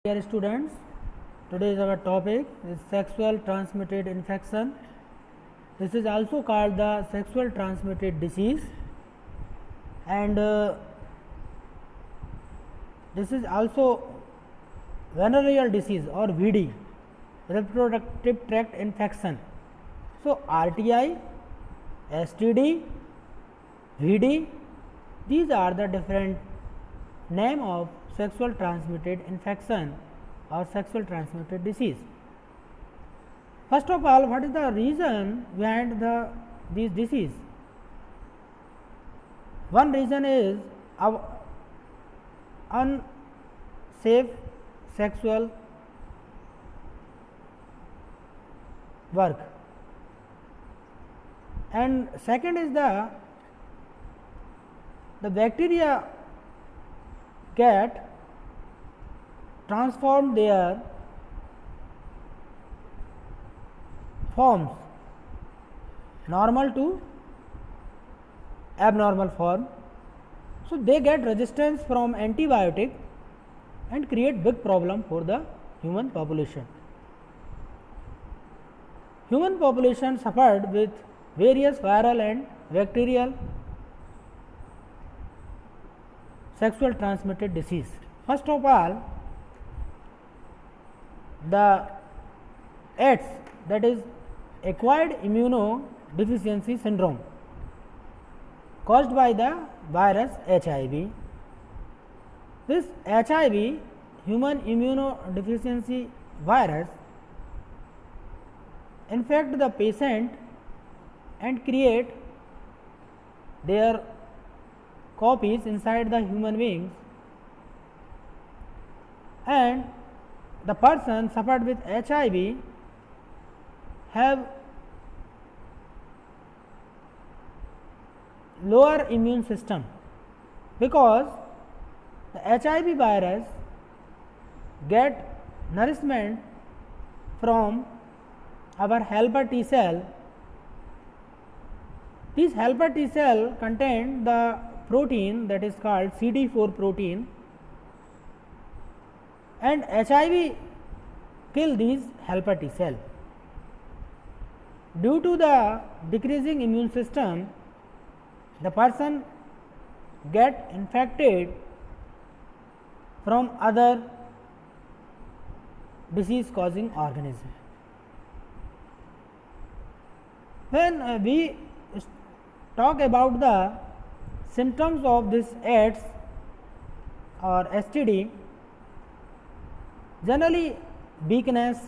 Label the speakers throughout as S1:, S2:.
S1: Dear students, today's our topic is sexual transmitted infection. This is also called the sexual transmitted disease, and this is also venereal disease or VD, reproductive tract infection. So, RTI, STD, VD, these are the different name of sexual transmitted infection or sexual transmitted disease. First of all, what is the reason behind this disease? One reason is unsafe sexual work, and second is the bacteria get transform their forms normal to abnormal form. So, they get resistance from antibiotic and create big problem for the human population. Human population suffered with various viral and bacterial sexual transmitted disease. First of all, the AIDS, that is acquired immunodeficiency syndrome, caused by the virus HIV. This HIV, human immunodeficiency virus, infect the patient and create their copies inside the human beings, and the person suffered with HIV have lower immune system, because the HIV virus get nourishment from our helper T cell. These helper T cell contain the protein that is called CD4 protein, and HIV kill these helper T cell. Due to the decreasing immune system, the person get infected from other disease causing organism. When we talk about the symptoms of this AIDS or STD, generally weakness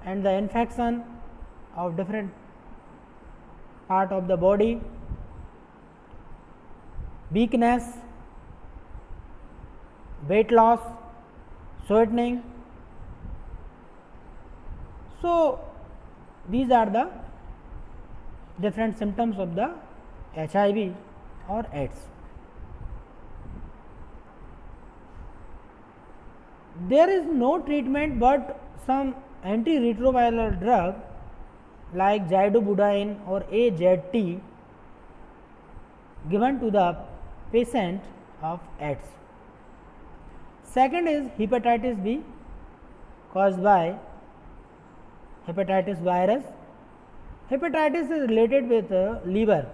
S1: and the infection of different part of the body, weakness, weight loss, sweating. So, these are the different symptoms of the HIV or AIDS. There is no treatment but some antiretroviral drug like zidovudine or AZT given to the patient of AIDS. Second is hepatitis B, caused by hepatitis virus. Hepatitis is related with liver,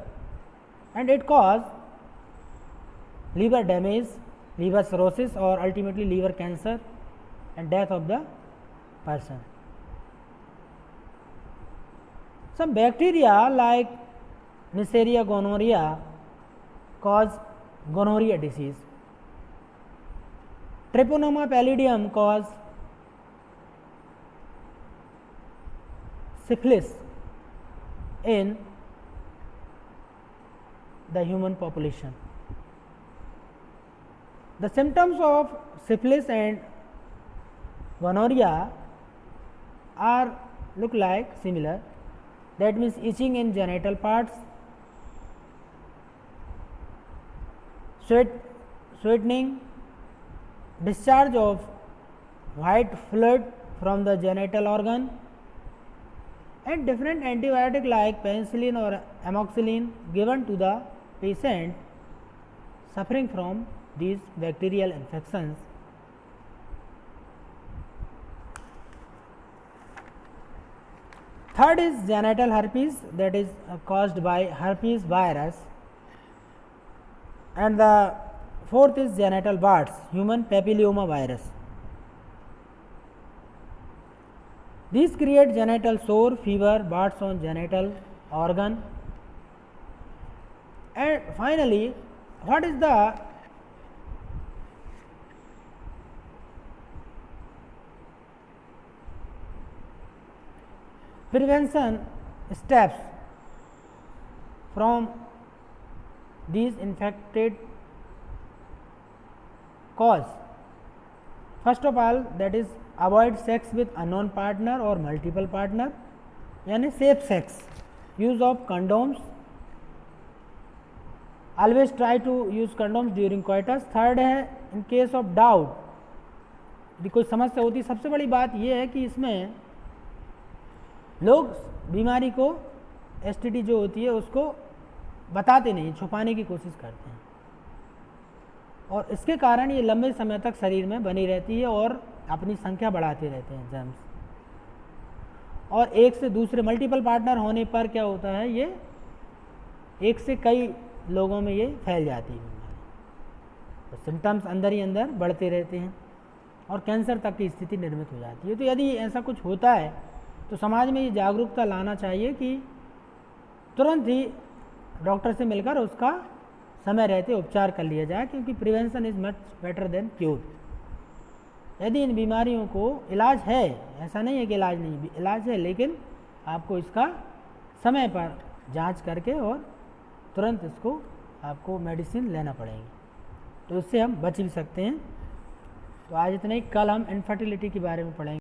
S1: and it cause liver damage, liver cirrhosis, or ultimately liver cancer and death of the person. Some bacteria like Neisseria gonorrhea cause gonorrhea disease. Treponema pallidum cause syphilis in the human population. The symptoms of syphilis and gonorrhea are look like similar, that means itching in genital parts, sweating, discharge of white fluid from the genital organ, and different antibiotic like penicillin or amoxicillin given to the patient suffering from these bacterial infections Third is genital herpes, that is caused by herpes virus, and the fourth is genital warts, human papilloma virus. These create genital sore, fever, warts on genital organ. And finally, what is the prevention steps from these infected cause? First of all, that is avoid sex with unknown partner or multiple partner, यानी safe sex, use of condoms, always try to use condoms during coitus. Third है in case of doubt, यदि कोई समस्या होती है, सबसे बड़ी बात यह है कि इसमें लोग बीमारी को STD जो होती है उसको बताते नहीं, छुपाने की कोशिश करते हैं और इसके कारण ये लंबे समय तक शरीर में बनी रहती है और अपनी संख्या बढ़ाते रहते हैं जर्म्स। और एक से दूसरे मल्टीपल पार्टनर होने पर क्या होता है, ये एक से कई लोगों में ये फैल जाती है बीमारी, तो सिम्टम्स अंदर ही अंदर बढ़ते रहते हैं और कैंसर तक की स्थिति निर्मित हो जाती है। तो यदि ऐसा कुछ होता है तो समाज में ये जागरूकता लाना चाहिए कि तुरंत ही डॉक्टर से मिलकर उसका समय रहते उपचार कर लिया जाए, क्योंकि prevention is much better than cure. यदि इन बीमारियों को इलाज है, ऐसा नहीं है कि इलाज नहीं, इलाज है, लेकिन आपको इसका समय पर जांच करके और तुरंत इसको आपको मेडिसिन लेना पड़ेगी, तो इससे हम बच भी सकते हैं। तो आज इतना ही, कल हम इनफर्टिलिटी के बारे में पढ़ेंगे।